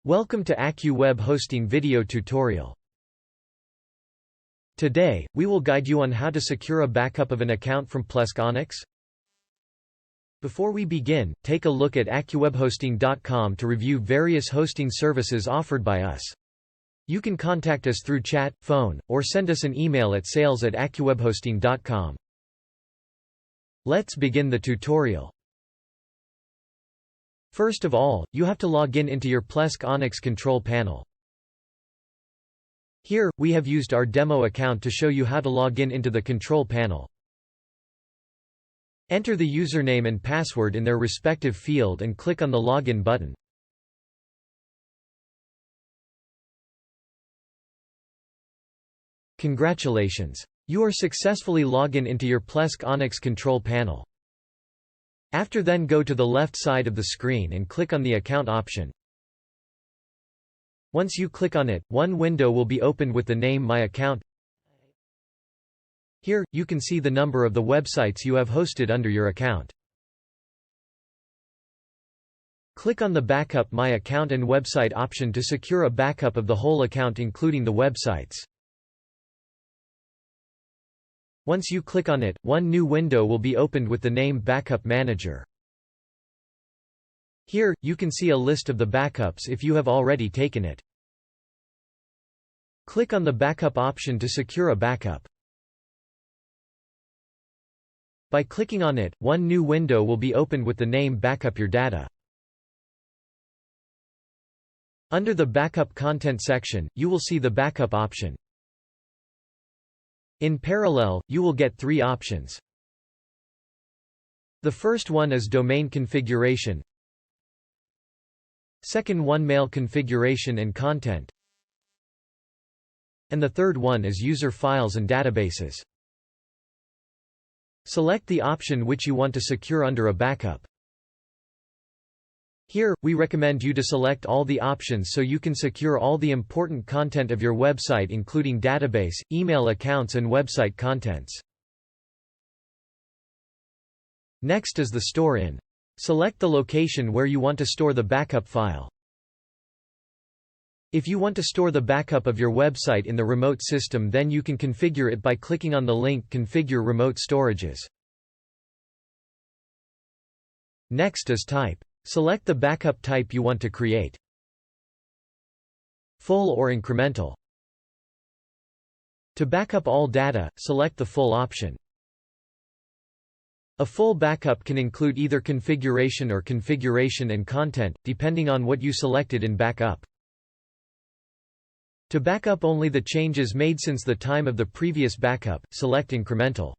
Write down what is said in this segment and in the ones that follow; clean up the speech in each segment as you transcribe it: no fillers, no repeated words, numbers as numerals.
Welcome to AccuWeb Hosting video tutorial. Today, we will guide you on how to secure a backup of an account from Plesk Onyx. Before we begin, take a look at AccuWebHosting.com to review various hosting services offered by us. You can contact us through chat, phone, or send us an email at sales@AccuWebHosting.com. Let's begin the tutorial. First of all, you have to log in into your Plesk Onyx control panel. Here, we have used our demo account to show you how to log in into the control panel. Enter the username and password in their respective field and click on the Login button. Congratulations! You are successfully logged in into your Plesk Onyx control panel. After then go to the left side of the screen and click on the Account option. Once you click on it, one window will be opened with the name My Account. Here, you can see the number of the websites you have hosted under your account. Click on the Backup My Account and Website option to secure a backup of the whole account including the websites. Once you click on it, one new window will be opened with the name Backup Manager. Here, you can see a list of the backups if you have already taken it. Click on the Backup option to secure a backup. By clicking on it, one new window will be opened with the name Backup Your Data. Under the Backup Content section, you will see the Backup option. In parallel, you will get three options. The first one is Domain Configuration. Second one Mail Configuration and Content. And the third one is User Files and Databases. Select the option which you want to secure under a backup. Here, we recommend you to select all the options so you can secure all the important content of your website including database, email accounts and website contents. Next is the Store In. Select the location where you want to store the backup file. If you want to store the backup of your website in the remote system, then you can configure it by clicking on the link Configure Remote Storages. Next is Type. Select the backup type you want to create. Full or incremental. To backup all data, select the Full option. A full backup can include either configuration or configuration and content, depending on what you selected in backup. To backup only the changes made since the time of the previous backup, select Incremental.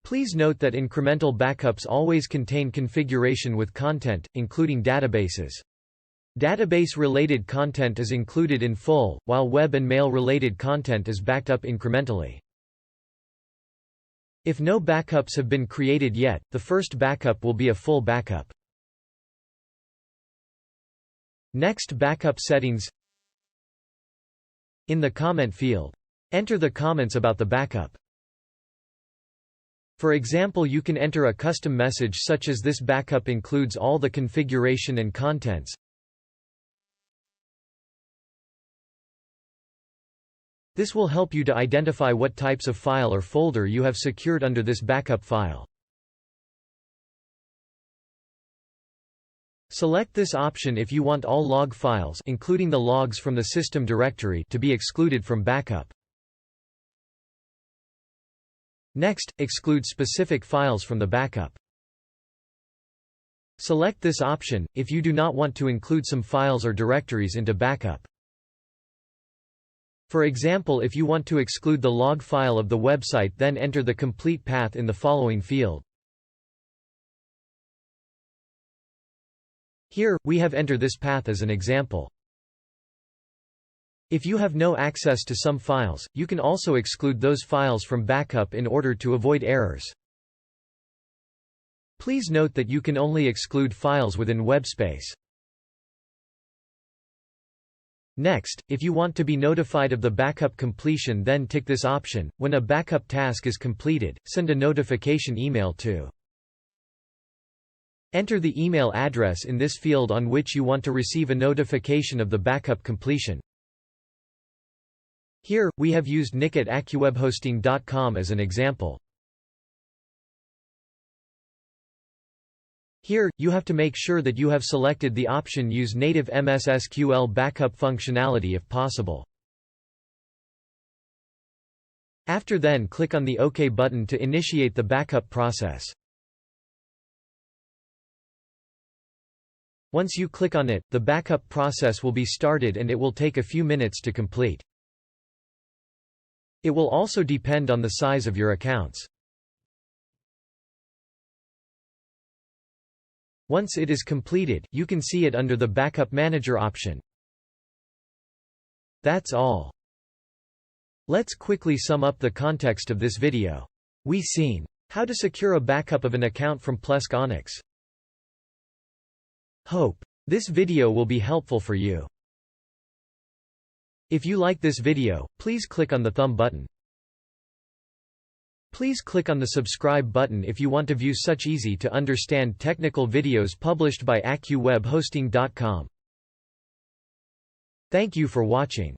Please note that incremental backups always contain configuration with content, including databases. Database-related content is included in full, while web and mail-related content is backed up incrementally. If no backups have been created yet, the first backup will be a full backup. Next, Backup Settings. In the comment field, enter the comments about the backup. For example, you can enter a custom message such as this backup includes all the configuration and contents. This will help you to identify what types of file or folder you have secured under this backup file. Select this option if you want all log files, including the logs from the system directory, to be excluded from backup. Next, exclude specific files from the backup. Select this option, if you do not want to include some files or directories into backup. For example, if you want to exclude the log file of the website, then enter the complete path in the following field. Here, we have entered this path as an example. If you have no access to some files, you can also exclude those files from backup in order to avoid errors. Please note that you can only exclude files within WebSpace. Next, if you want to be notified of the backup completion, then tick this option. When a backup task is completed, send a notification email to Enter the email address in this field on which you want to receive a notification of the backup completion. Here, we have used Nick at AccuWebHosting.com as an example. Here, you have to make sure that you have selected the option Use native MS SQL backup functionality if possible. After then click on the OK button to initiate the backup process. Once you click on it, the backup process will be started and it will take a few minutes to complete. It will also depend on the size of your accounts. Once it is completed, you can see it under the Backup Manager option. That's all. Let's quickly sum up the context of this video. We've seen how to secure a backup of an account from Plesk Onyx. Hope this video will be helpful for you. If you like this video, please click on the thumb button. Please click on the subscribe button if you want to view such easy to understand technical videos published by AccuWebHosting.com. Thank you for watching.